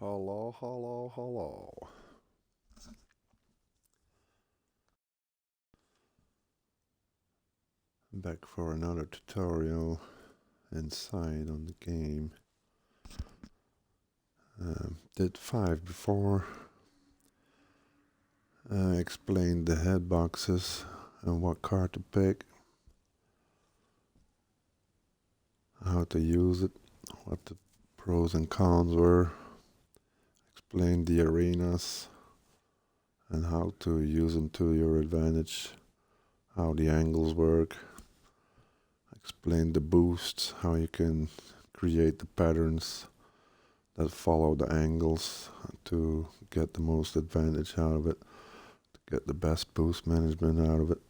Hello, hello, hello. Back for another tutorial inside on the game. Did 5 before. I explained the head boxes and what card to pick, how to use it, what the pros and cons were, explained the arenas and how to use them to your advantage, how the angles work, explained the boosts, how you can create the patterns that follow the angles to get the most advantage out of it, to get the best boost management out of it.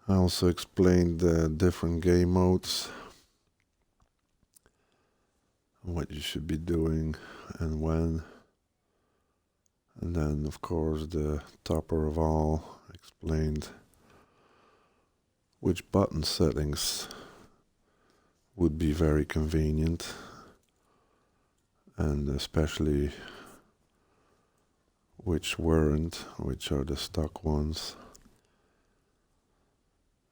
I also explained the different game modes, what you should be doing and when. And then, of course, the topper of all, explained which button settings would be very convenient, and especially which weren't, which are the stock ones.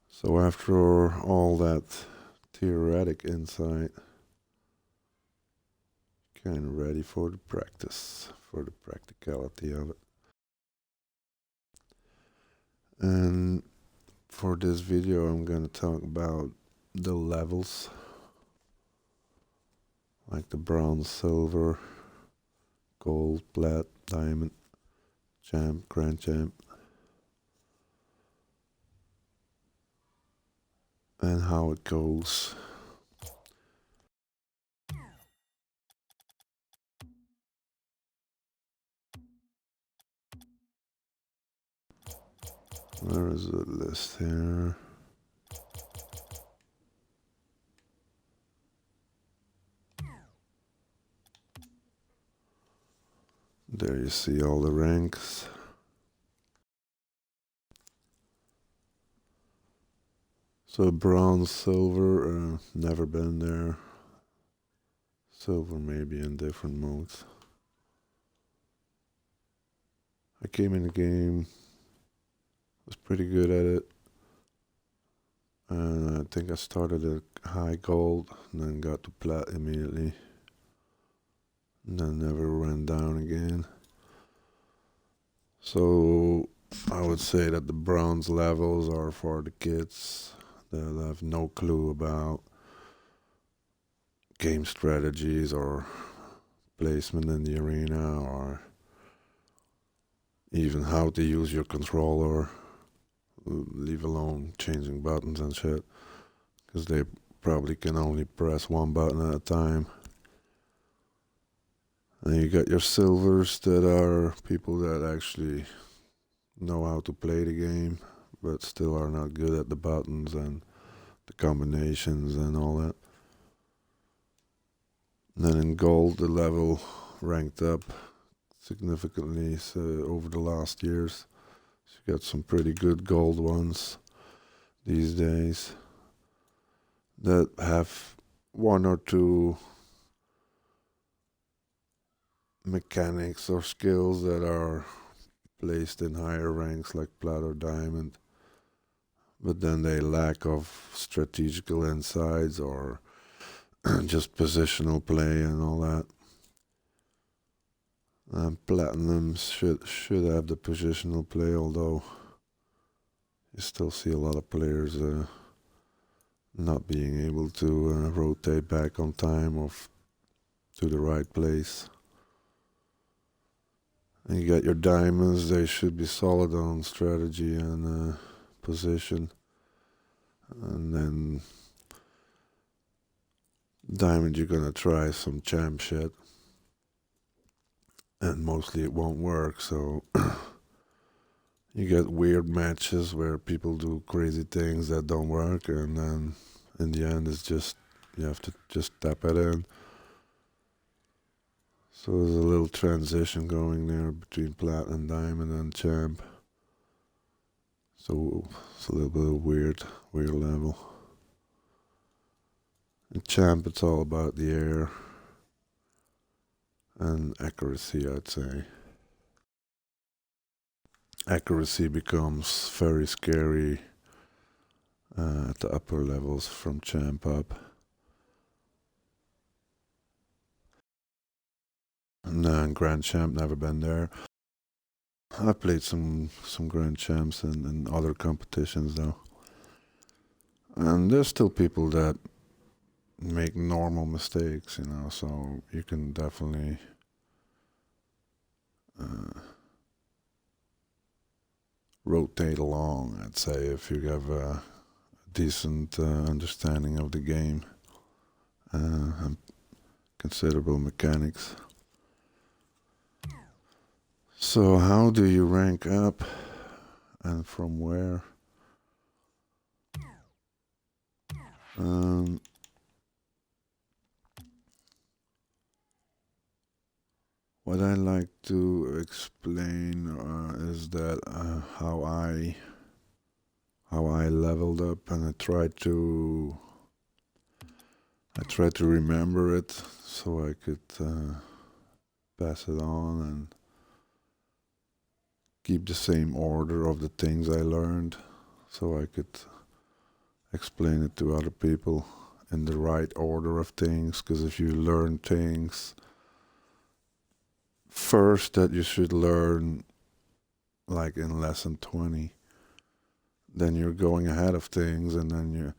So after all that theoretic insight, kind of ready for the practice, for the practicality of it. And for this video I'm going to talk about the levels, like the bronze, silver, gold, plat, diamond, champ, grand champ, and how it goes. There is a list here. There you see all the ranks. So bronze, silver, never been there. Silver maybe in different modes. I came in the game, was pretty good at it, and I think I started at high gold and then got to plat immediately, and then never went down again. So I would say that the bronze levels are for the kids that have no clue about game strategies or placement in the arena, or even how to use your controller, leave alone changing buttons and shit, because they probably can only press one button at a time. And you got your silvers that are people that actually know how to play the game, but still are not good at the buttons and the combinations and all that. And then in gold, the level ranked up significantly over the last years. So you got some pretty good gold ones these days that have one or two mechanics or skills that are placed in higher ranks like plat or diamond, but then they lack of strategical insights or just positional play and all that. Platinums should have the positional play, although you still see a lot of players not being able to rotate back on time or to the right place. And you got your diamonds, they should be solid on strategy and position. And then diamond, you're gonna try some champ shit, and mostly it won't work, so you get weird matches where people do crazy things that don't work, and then in the end it's just, you have to just tap it in. So there's a little transition going there between plat and diamond and champ. So it's a little bit of weird level. In champ, it's all about the air. and accuracy, I'd say. Accuracy becomes very scary at the upper levels from champ up. And then Grand Champ, never been there. I played some Grand Champs in other competitions though. And there's still people that make normal mistakes, you know, so you can definitely rotate along, I'd say, if you have a decent understanding of the game and considerable mechanics. So how do you rank up and from where? What I like to explain is that how I leveled up, and I try to remember it so I could pass it on and keep the same order of the things I learned, so I could explain it to other people in the right order of things. Because if you learn things first that you should learn like in lesson 20, then you're going ahead of things, and then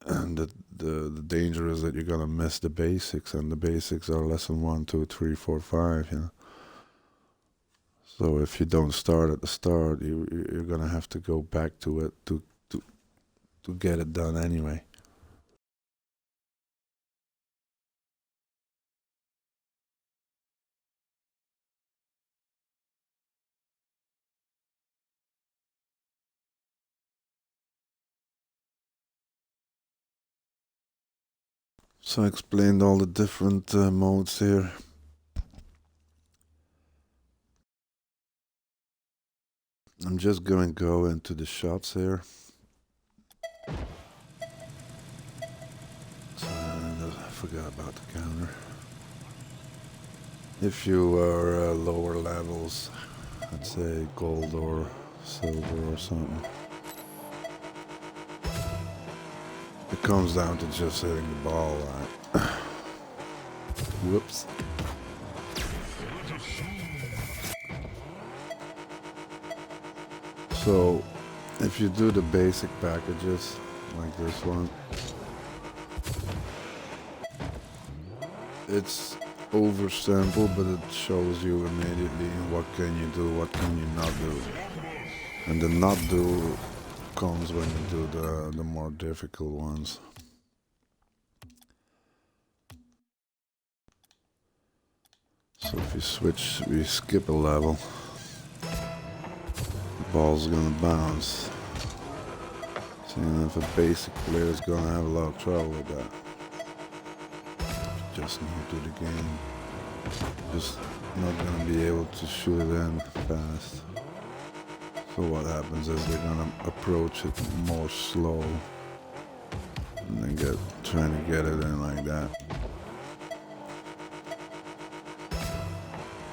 the danger is that you're gonna miss the basics, and the basics are lesson 1, 2, 3, 4, 5, you know. So if you don't start at the start, you're gonna have to go back to it to get it done anyway. So I explained all the different modes here. I'm just going to go into the shots here. So, I forgot about the counter. If you are lower levels, I'd say gold or silver or something, it comes down to just hitting the ball right. Whoops. So if you do the basic packages like this one, it's oversampled, but it shows you immediately what can you do, what can you not do. And the not do comes when you do the more difficult ones. So if you switch, we skip a level, the ball's gonna bounce. So if a basic player is gonna have a lot of trouble with that. Just new to the game, just not gonna be able to shoot it in fast. So what happens is they're gonna approach it more slow and then trying to get it in like that.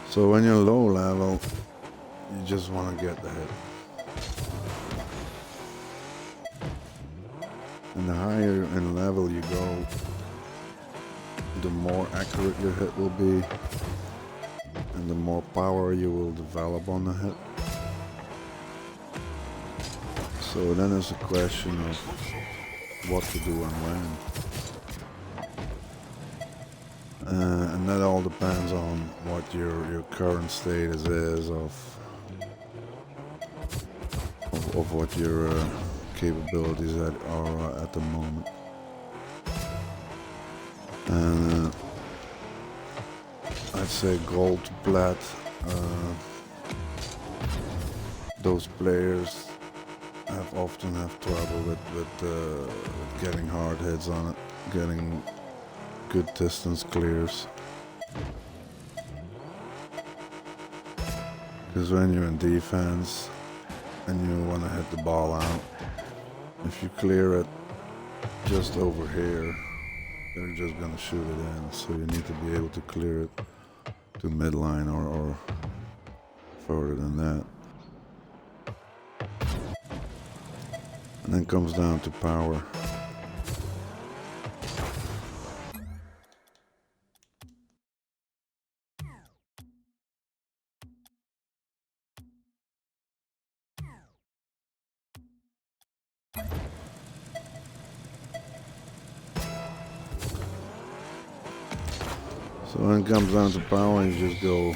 So when you're low level, you just want to get the hit. And the higher in level you go, the more accurate your hit will be, and the more power you will develop on the hit. So then it's a question of what to do and when. And that all depends on what your current status is of what your capabilities are at the moment. And I'd say gold, plat, those players often have trouble with getting hard hits on it, getting good distance clears. Because when you're in defense and you want to hit the ball out, if you clear it just over here, they're just gonna shoot it in. So you need to be able to clear it to midline or further than that. And then comes down to power. So when it comes down to power, you just go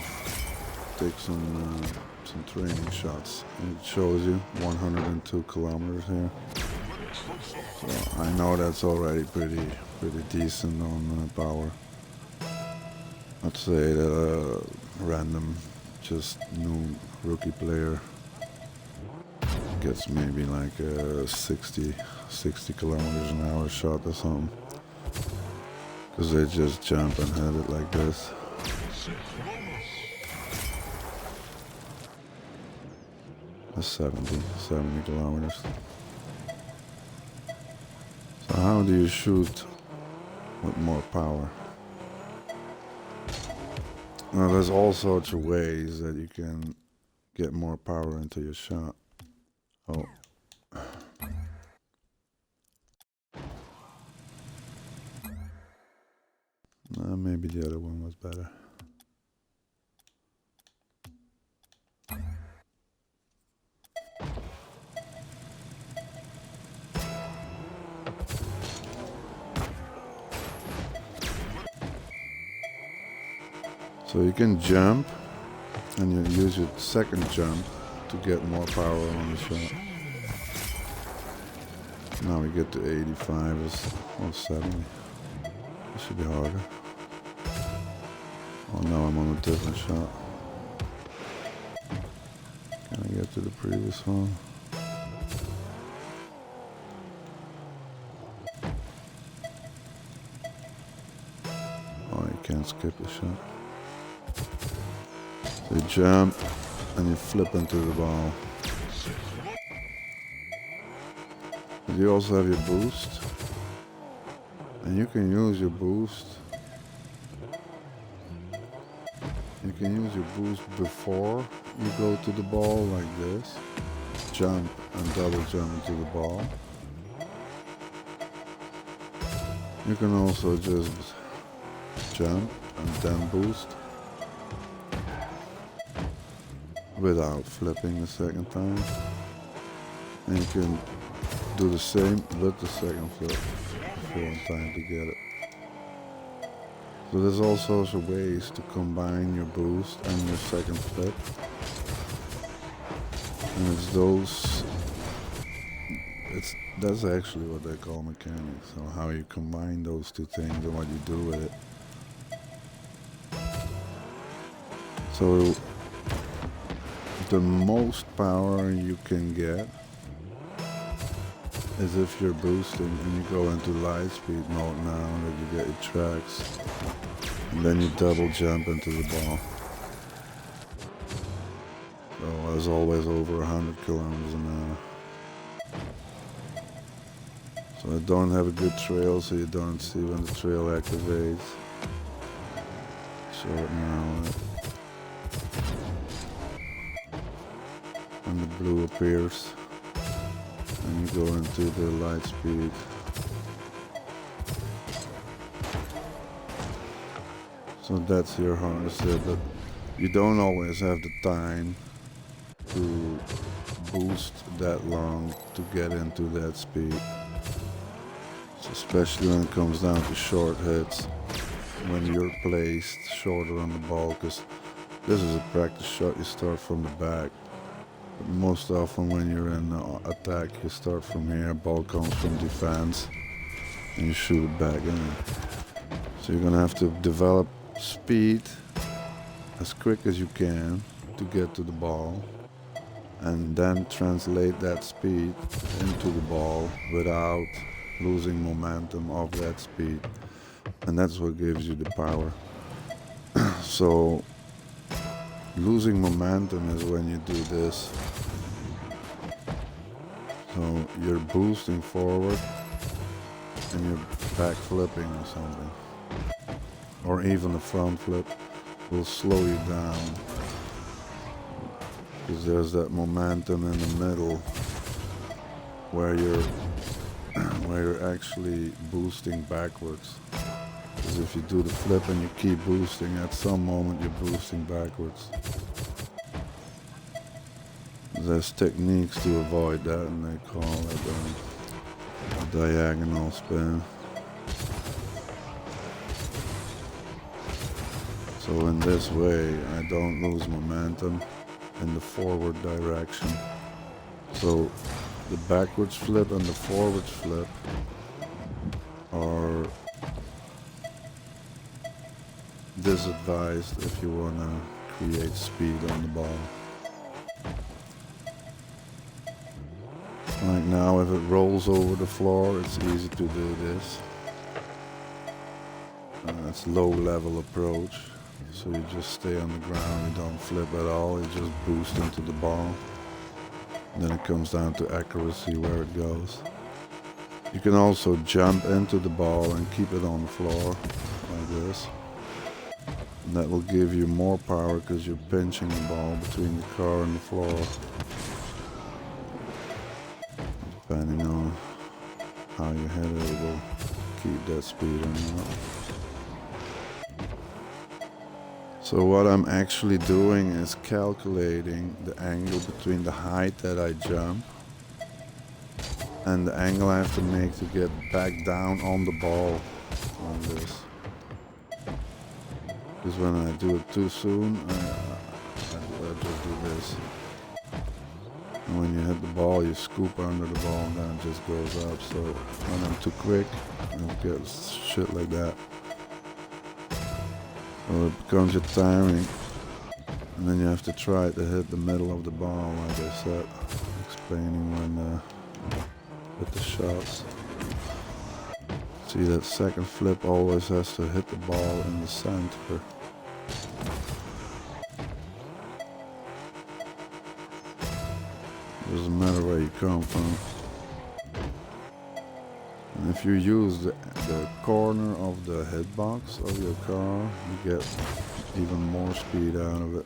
take some training shots. And it shows you 102 kilometers here. So I know that's already pretty decent on power. I'd say that a random, just new rookie player gets maybe like a 60 kilometers an hour shot or something. Because they just jump and hit it like this. That's 70 kilometers. So how do you shoot with more power? Now there's all sorts of ways that you can get more power into your shot. Oh. Maybe the other one was better. So you can jump and you use your second jump to get more power on the shot. Now we get to 85 or 70. This should be harder. Oh no, I'm on a different shot. Can I get to the previous one? Oh, you can't skip the shot. So you jump and you flip into the ball. But you also have your boost. And you can use your boost. You can use your boost before you go to the ball like this. Jump and double jump into the ball. You can also just jump and then boost without flipping the second time. And you can do the same with the second flip if you want time to get it. So there's all sorts of ways to combine your boost and your second flip. And that's actually what they call mechanics. So how you combine those two things and what you do with it. So the most power you can get is if you're boosting and you go into light speed mode now that you get your tracks. And then you double jump into the ball. So as always over 100 kilometers an hour. So I don't have a good trail, so you don't see when the trail activates. Show it now. And the blue appears. And you go into the light speed. So that's your harness there, but you don't always have the time to boost that long to get into that speed. So especially when it comes down to short hits, when you're placed shorter on the ball, because this is a practice shot, you start from the back. But most often when you're in attack, you start from here, ball comes from defense, and you shoot it back in. So you're gonna have to develop speed as quick as you can to get to the ball, and then translate that speed into the ball without losing momentum of that speed, and that's what gives you the power. So losing momentum is when you do this. So you're boosting forward and you're back flipping or something, or even a front flip will slow you down, because there's that momentum in the middle where you're actually boosting backwards. Because if you do the flip and you keep boosting, at some moment you're boosting backwards. There's techniques to avoid that, and they call it a diagonal spin. So in this way, I don't lose momentum in the forward direction. So the backwards flip and the forwards flip are disadvised if you want to create speed on the ball. Like now, if it rolls over the floor, it's easy to do this. It's low level approach. So you just stay on the ground, you don't flip at all, you just boost into the ball. And then it comes down to accuracy where it goes. You can also jump into the ball and keep it on the floor like this. And that will give you more power because you're pinching the ball between the car and the floor. Depending on how you hit it, it will keep that speed or not. So what I'm actually doing is calculating the angle between the height that I jump and the angle I have to make to get back down on the ball on this. Because when I do it too soon, I just do this. And when you hit the ball, you scoop under the ball and then it just goes up. So when I'm too quick, it gets shit like that. So it becomes your timing, and then you have to try to hit the middle of the ball, like I said, explaining when with the shots. See, that second flip always has to hit the ball in the center. Doesn't matter where you come from. And if you use the corner of the headbox of your car, you get even more speed out of it.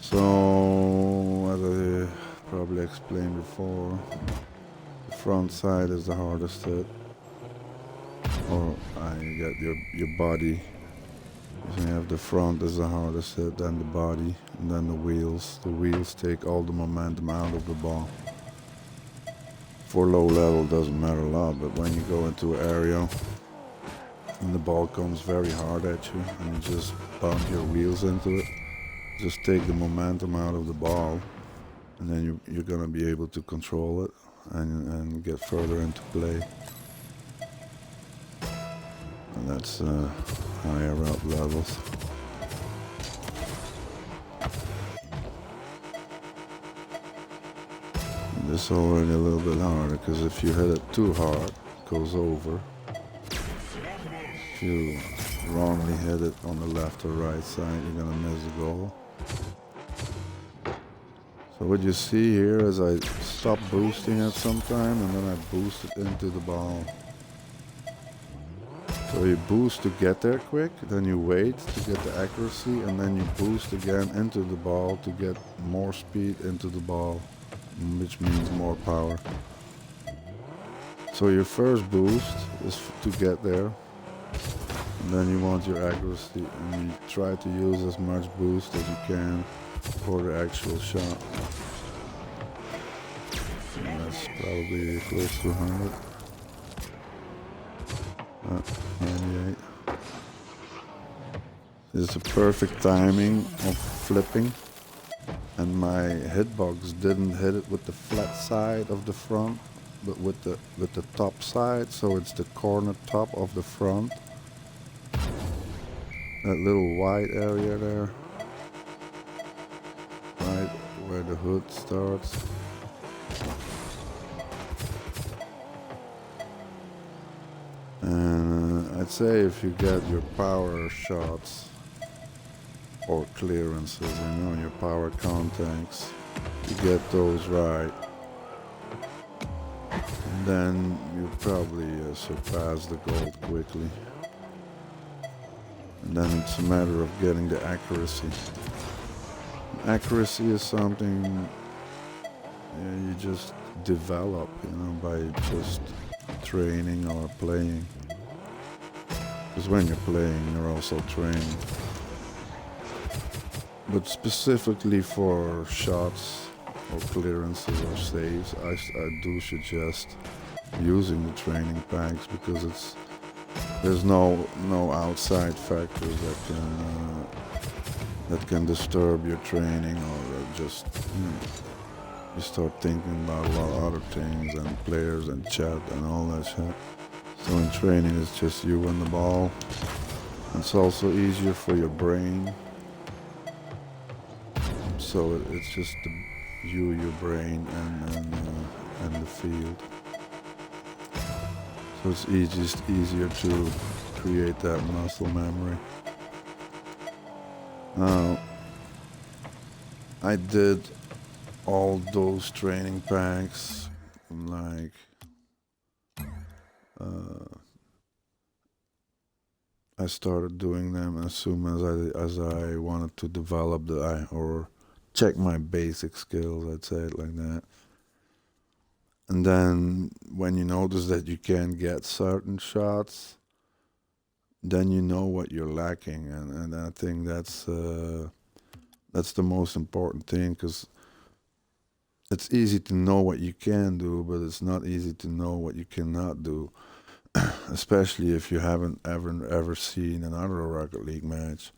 So, as I probably explained before, the front side is the hardest hit. Or you get your body. So you have the front is the hardest hit, then the body, and then the wheels. The wheels take all the momentum out of the ball. For low level doesn't matter a lot, but when you go into an area and the ball comes very hard at you and you just bump your wheels into it, just take the momentum out of the ball, and then you're going to be able to control it and get further into play. And that's higher up levels. This is already a little bit harder, because if you hit it too hard, it goes over. If you wrongly hit it on the left or right side, you're gonna miss the goal. So what you see here is I stop boosting at some time and then I boost it into the ball. So you boost to get there quick, then you wait to get the accuracy, and then you boost again into the ball to get more speed into the ball, which means more power. So your first boost is to get there, and then you want your accuracy, and you try to use as much boost as you can for the actual shot. And that's probably close to 100. 98. This is a perfect timing of flipping, and my hitbox didn't hit it with the flat side of the front, but with the top side, so it's the corner top of the front. That little white area there, right where the hood starts. And I'd say if you get your power shots or clearances, your power contacts, you get those right, and then you probably surpass the gold quickly. And then it's a matter of getting the accuracy. Accuracy is something you just develop, by just training or playing. Because when you're playing, you're also training. But specifically for shots or clearances or saves, I do suggest using the training packs because there's no outside factors that can disturb your training or just you start thinking about a lot of other things and players and chat and all that shit. So in training, it's just you and the ball. It's also easier for your brain. So it's just your brain and the field. So it's easier to create that muscle memory. Now, I did all those training packs like I started doing them as soon as I wanted to develop or check my basic skills. I'd say it like that. And then when you notice that you can't get certain shots, then you know what you're lacking, and I think that's the most important thing because it's easy to know what you can do, but it's not easy to know what you cannot do. Especially if you haven't ever seen another Rocket League match.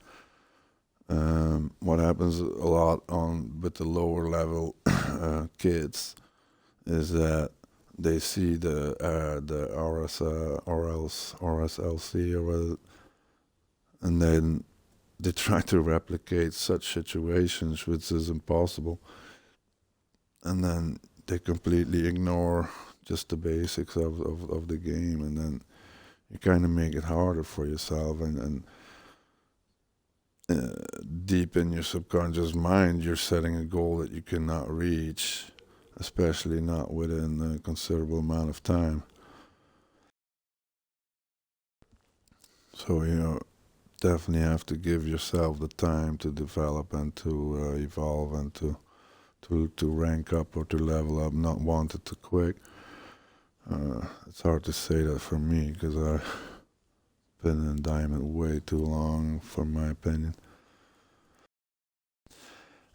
What happens a lot with the lower level kids is that they see the RSLC or whatever, and then they try to replicate such situations, which is impossible, and then they completely ignore just the basics of the game, and then you kind of make it harder for yourself, and deep in your subconscious mind, you're setting a goal that you cannot reach, especially not within a considerable amount of time. So, definitely have to give yourself the time to develop and to evolve and to rank up or to level up, not want it to quit. It's hard to say that for me because I've been in Diamond way too long, for my opinion.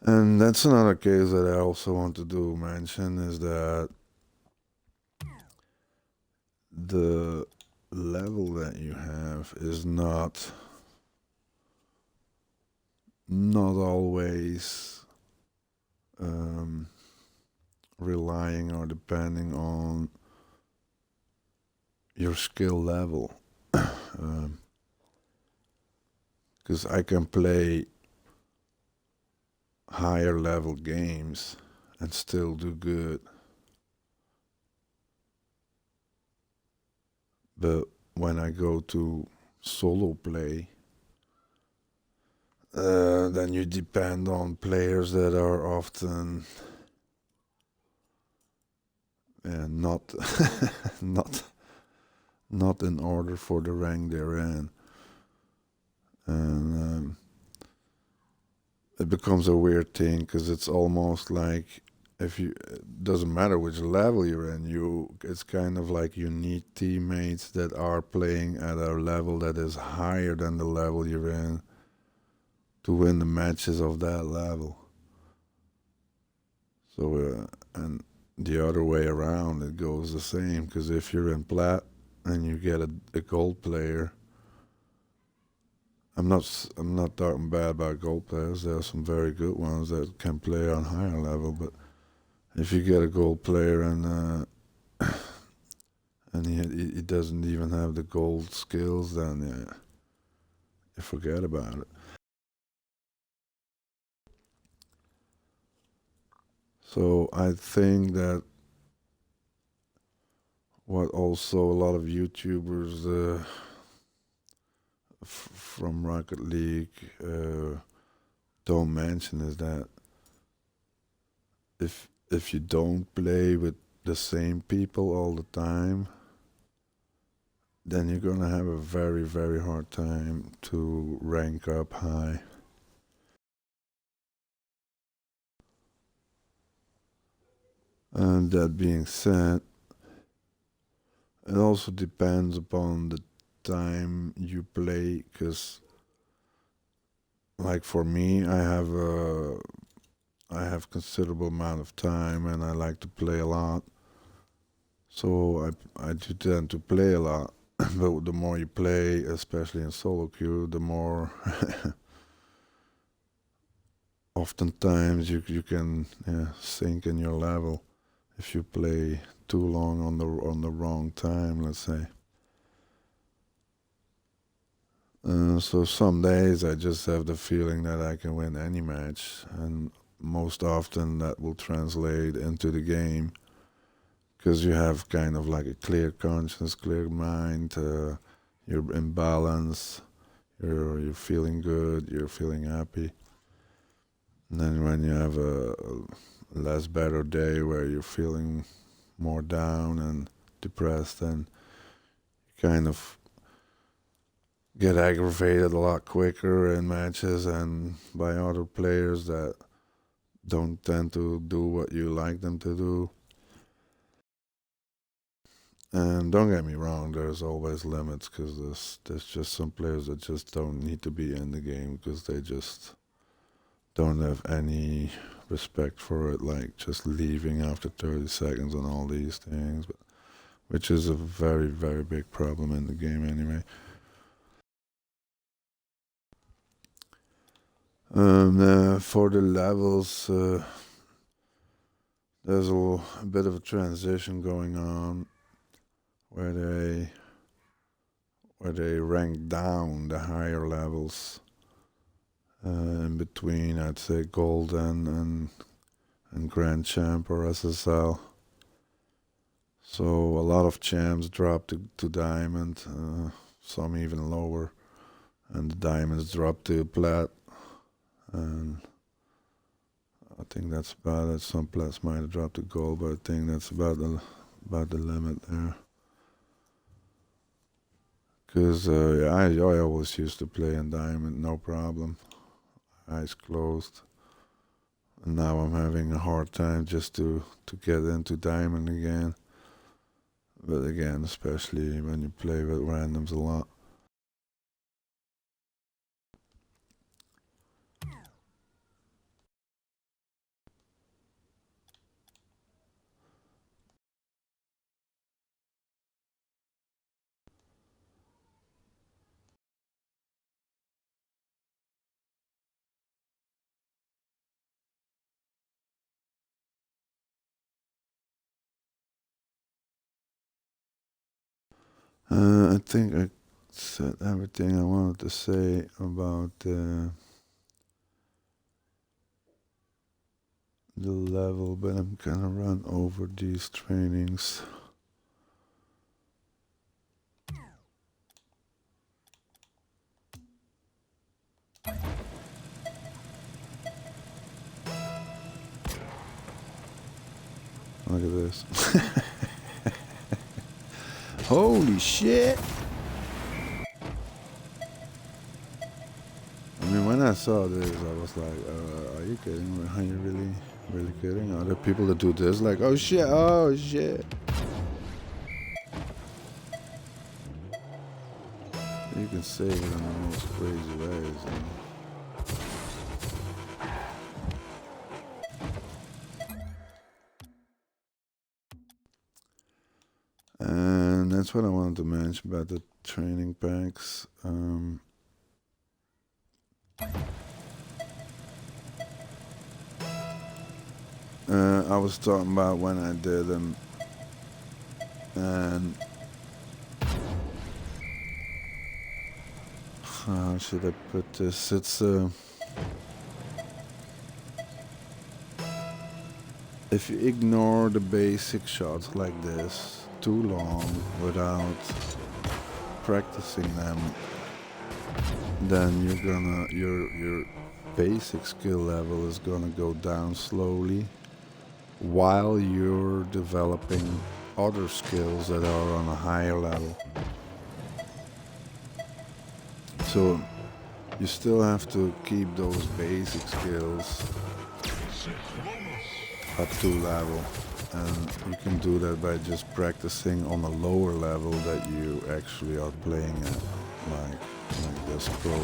And that's another case that I also want to mention is that the level that you have is not always relying or depending on your skill level. Because I can play higher level games and still do good. But when I go to solo play, then you depend on players that are often not not in order for the rank they're in, and it becomes a weird thing because it's almost like if you it doesn't matter which level you're in, it's kind of like you need teammates that are playing at a level that is higher than the level you're in to win the matches of that level. So and the other way around, it goes the same because if you're in plat and you get a gold player, I'm not talking bad about gold players. There are some very good ones that can play on higher level, but if you get a gold player and he doesn't even have the gold skills, then you forget about it. So I think that what also a lot of YouTubers from Rocket League don't mention is that if you don't play with the same people all the time, then you're gonna have a very, very hard time to rank up high. And that being said, it also depends upon the time you play, because like for me, I have considerable amount of time and I like to play a lot. So I do tend to play a lot. But the more you play, especially in solo queue, the more oftentimes you can, yeah, sink in your level if you play too long on the wrong time, let's say. So some days I just have the feeling that I can win any match, and most often that will translate into the game because you have kind of like a clear conscience, clear mind. You're in balance. You're feeling good. You're feeling happy. And then when you have a less better day where you're feeling more down and depressed, then you kind of get aggravated a lot quicker in matches and by other players that don't tend to do what you like them to do. And don't get me wrong, there's always limits because there's just some players that just don't need to be in the game because they just don't have any respect for it, like just leaving after 30 seconds and all these things, but, which is a very, very big problem in the game anyway. For the levels, there's a bit of a transition going on where they rank down the higher levels in between, I'd say, gold and grand champ or SSL. So a lot of champs drop to diamond, some even lower, and the diamonds drop to plat. And I think that's about it. Some plats might have dropped to gold, but I think that's about the limit there. Because yeah, I always used to play in diamond, no problem, eyes closed. And now I'm having a hard time just to get into diamond again. But again, especially when you play with randoms a lot. I think I said everything I wanted to say about the level, but I'm gonna run over these trainings. Look at this. Holy shit! I mean, when I saw this, I was like, are you kidding? Are you really kidding? Are there people that do this? Like, oh shit, oh shit. You can save it in the most crazy ways. And that's what I wanted to mention about the training packs. I was talking about when I did them, and how should I put this? It's if you ignore the basic shots like this too long without practicing them, then your basic skill level is gonna go down slowly while you're developing other skills that are on a higher level. So you still have to keep those basic skills up to level, and you can do that by just practicing on a lower level that you actually are playing at, like this pro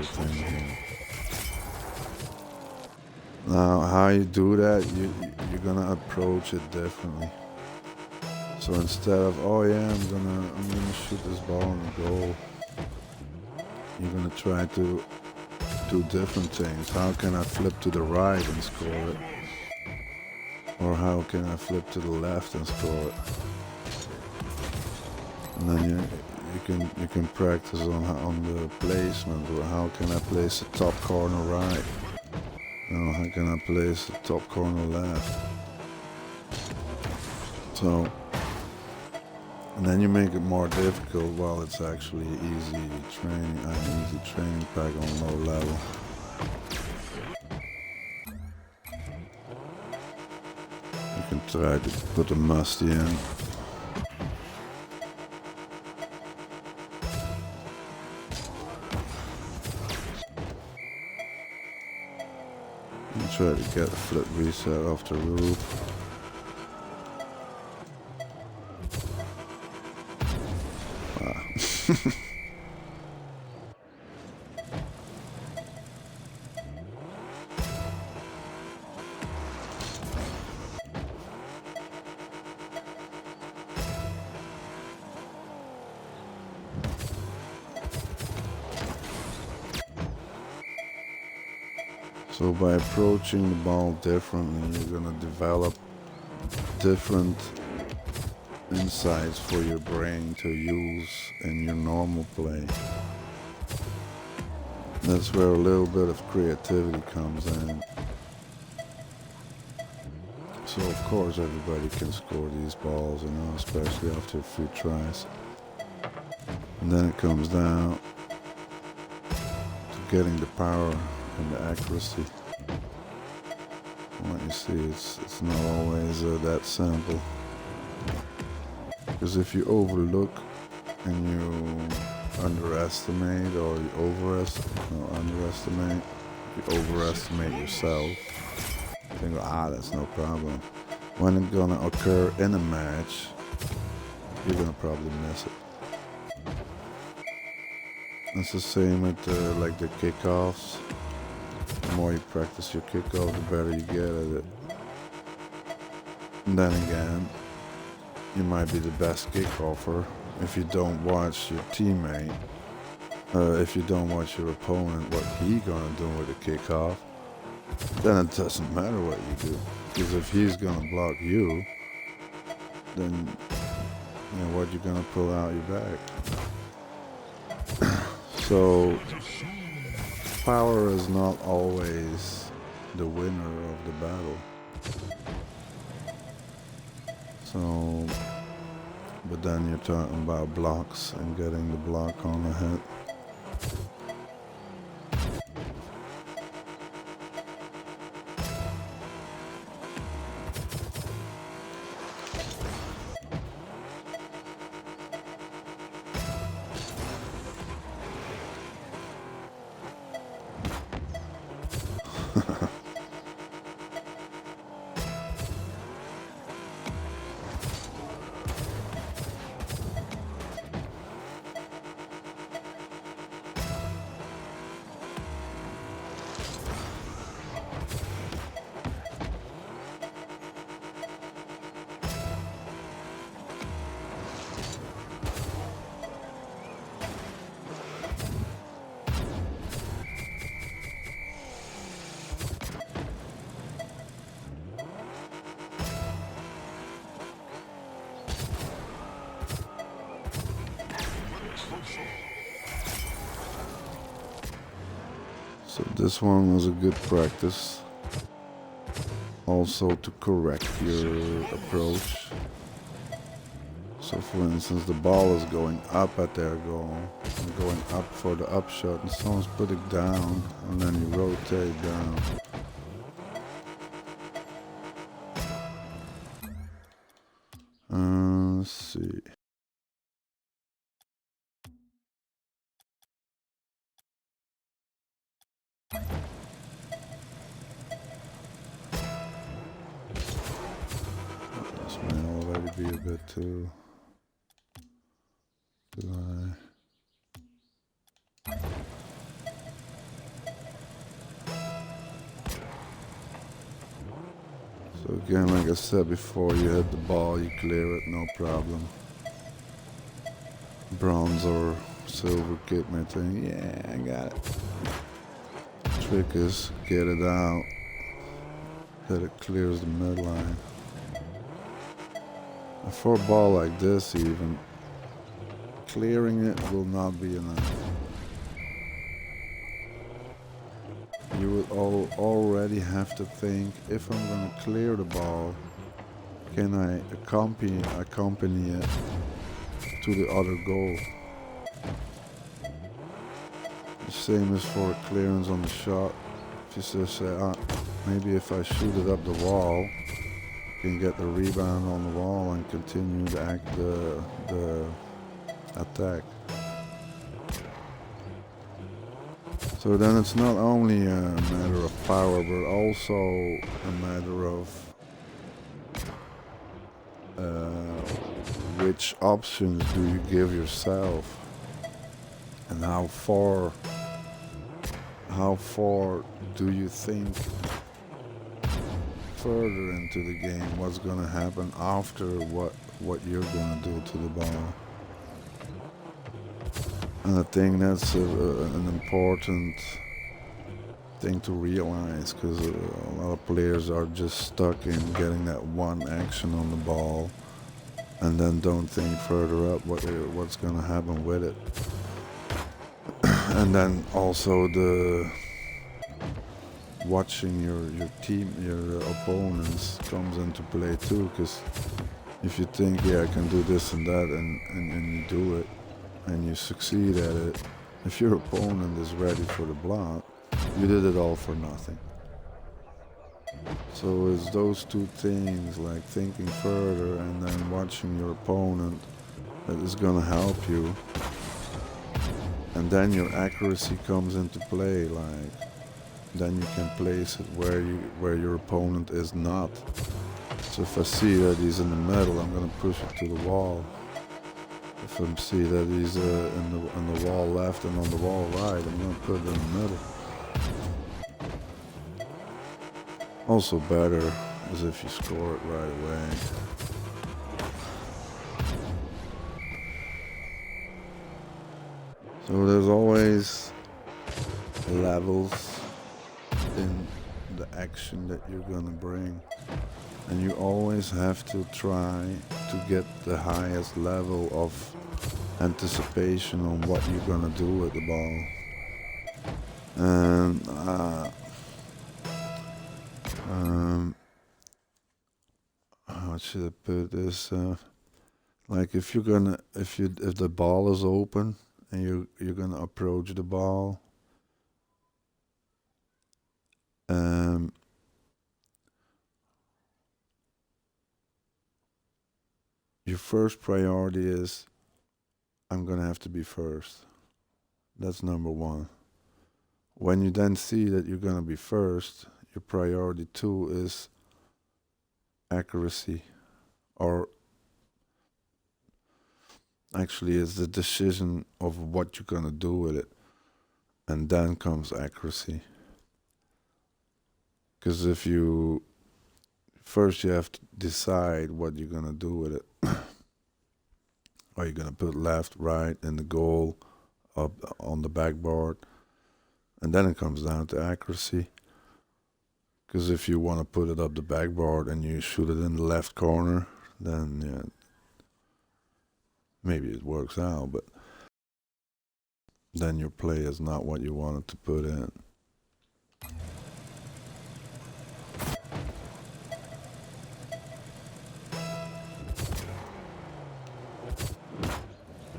thing here. Now, how you do that, you're gonna approach it differently. So instead of, oh yeah, I'm gonna shoot this ball in the goal, you're gonna try to do different things. How can I flip to the right and score it? Or how can I flip to the left and score it? And then you can practice on the placement. Or how can I place the top corner right? How can I place the top corner left? So, and then you make it more difficult while it's actually easy training pack on low level. You can try to put a musty in. And try to get a flip reset off the roof. So by approaching the ball differently, you're gonna develop different insights for your brain to use in your normal play. That's where a little bit of creativity comes in. So of course everybody can score these balls, especially after a few tries. And then it comes down to getting the power and the accuracy. What you see, it's not always that simple. Because if you overlook and you underestimate or you overestimate yourself, you think, that's no problem. When it's gonna occur in a match, you're gonna probably miss it. It's the same with the kickoffs. The more you practice your kickoff, the better you get at it. And then again, you might be the best kickoffer if you don't watch your teammate, if you don't watch your opponent, what he gonna do with the kickoff. Then it doesn't matter what you do, because if he's gonna block you, then what you're gonna pull out your back. So power is not always the winner of the battle. So, but then you're talking about blocks and getting the block on the head. So this one was a good practice. Also to correct your approach. So for instance, the ball is going up at their goal, and going up for the upshot, and someone's put it down, and then you rotate down. Let's see. be a bit too high. So again, like I said before, you hit the ball, you clear it, no problem. Bronze or silver kit may think, yeah, I got it. Trick is get it out, that it clears the midline. And for a ball like this even, clearing it will not be enough. You would already have to think, if I'm going to clear the ball, can I accompany it to the other goal? The same as for a clearance on the shot. If you just say, maybe if I shoot it up the wall, I can get the rebound on the wall and continue the attack. So then it's not only a matter of power, but also a matter of which options do you give yourself, and how far do you think further into the game, what's gonna happen after what you're gonna do to the ball. And I think that's an important thing to realize, because a lot of players are just stuck in getting that one action on the ball and then don't think further up what's going to happen with it. And then also the watching your team, your opponents comes into play too, because if you think, yeah, I can do this and that, and you do it, and you succeed at it, if your opponent is ready for the block, you did it all for nothing. So it's those two things, like thinking further and then watching your opponent, that is going to help you. And then your accuracy comes into play, like then you can place it where your opponent is not. So if I see that he's in the middle, I'm going to push it to the wall. If I see that he's on the wall left and on the wall right, I'm going to put it in the middle. Also better is if you score it right away. So there's always levels in the action that you're going to bring. And you always have to try to get the highest level of anticipation on what you're gonna do with the ball. And how should I put this? Like if the ball is open and you're gonna approach the ball, your first priority is, I'm gonna have to be first. That's number one. When you then see that you're gonna be first, your priority two is accuracy, or actually it's the decision of what you're gonna do with it, and then comes accuracy. Because if you first, you have to decide what you're gonna do with it. Are you gonna put left, right in the goal, up on the backboard? And then it comes down to accuracy. Because if you want to put it up the backboard and you shoot it in the left corner, then yeah, maybe it works out, but then your play is not what you wanted to put in.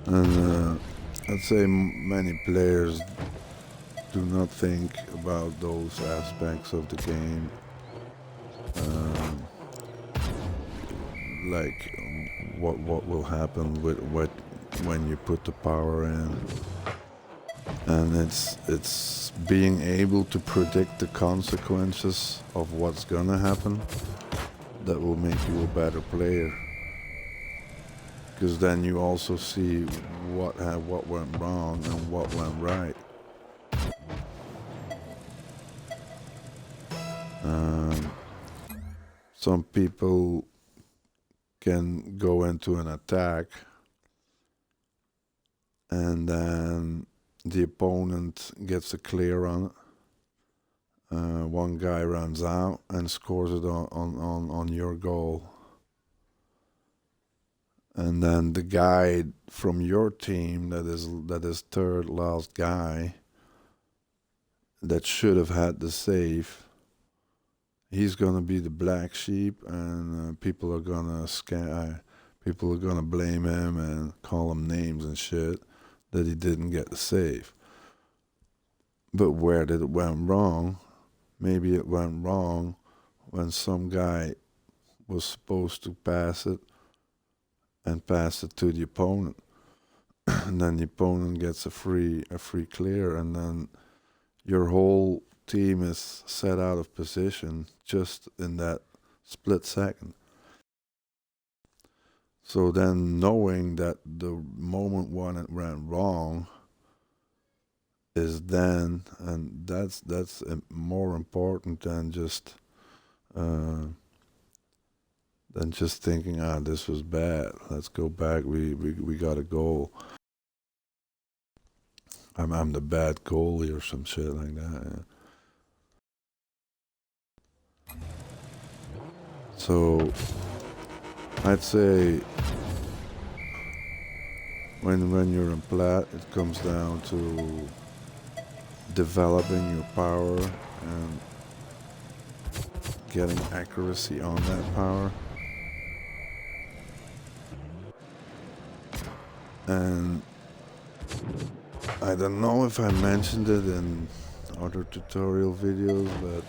And I'd say many players do not think about those aspects of the game, like what will happen with when you put the power in, and it's being able to predict the consequences of what's gonna happen that will make you a better player. because then you also see what went wrong and what went right. Um, some people can go into an attack and then the opponent gets a clear on it. One guy runs out and scores it on your goal. And then the guy from your team that is third last guy that should have had the save, he's gonna be the black sheep, and people are gonna blame him and call him names and shit that he didn't get the save. But where did it went wrong? Maybe it went wrong when some guy was supposed to pass it and pass it to the opponent. And then the opponent gets a free clear, and then your whole team is set out of position just in that split second. So then knowing that the moment when it went wrong is then, and that's more important than just thinking, this was bad, let's go back, we got a goal, I'm the bad goalie or some shit like that. Yeah. So I'd say when you're in plat, it comes down to developing your power and getting accuracy on that power. And I don't know if I mentioned it in other tutorial videos, but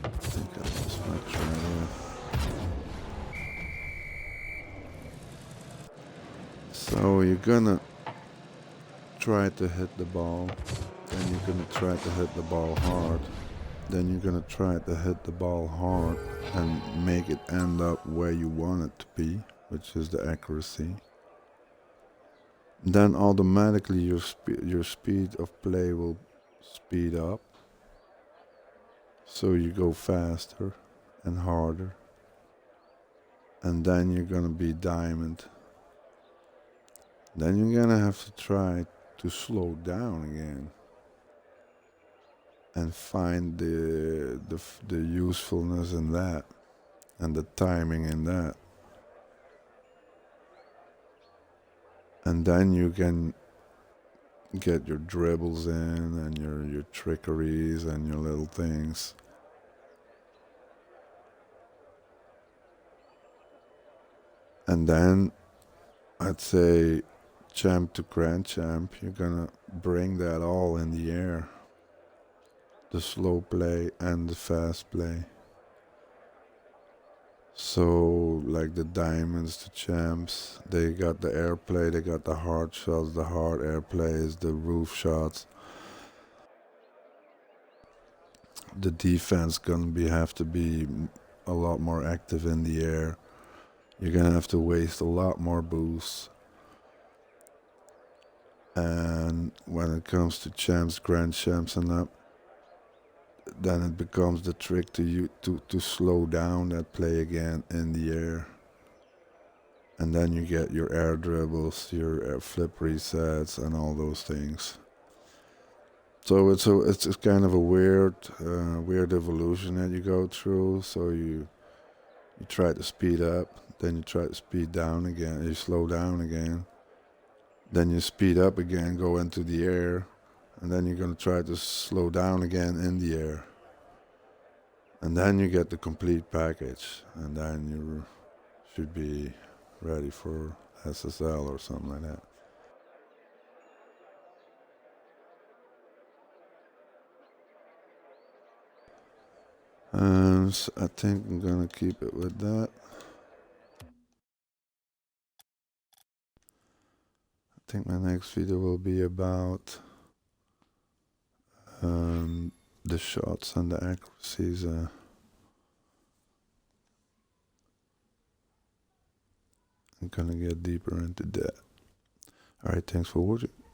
I think I lost my trainer. So you're gonna try to hit the ball, then you're gonna try to hit the ball hard, then you're gonna try to hit the ball hard and make it end up where you want it to be, which is the accuracy. Then automatically your speed of play will speed up, so you go faster and harder, and then you're gonna be diamond. Then you're gonna have to try to slow down again and find the usefulness in that and the timing in that. And then you can get your dribbles in and your trickeries and your little things. And then I'd say champ to grand champ, you're gonna bring that all in the air. The slow play and the fast play. So like the diamonds, the champs, they got the airplay, they got the hard shots, the hard airplays, the roof shots. The defense gonna have to be a lot more active in the air. You're gonna have to waste a lot more boosts. And when it comes to champs, grand champs and up, then it becomes the trick to slow down that play again in the air. And then you get your air dribbles, your air flip resets, and all those things. So it's kind of a weird evolution that you go through. So you try to speed up, then you try to speed down again, you slow down again, then you speed up again, go into the air, and then you're going to try to slow down again in the air. And then you get the complete package, and then you should be ready for SSL or something like that. So I think I'm gonna keep it with that. I think my next video will be about the shots and the accuracies. I'm gonna get deeper into that. Alright, thanks for watching.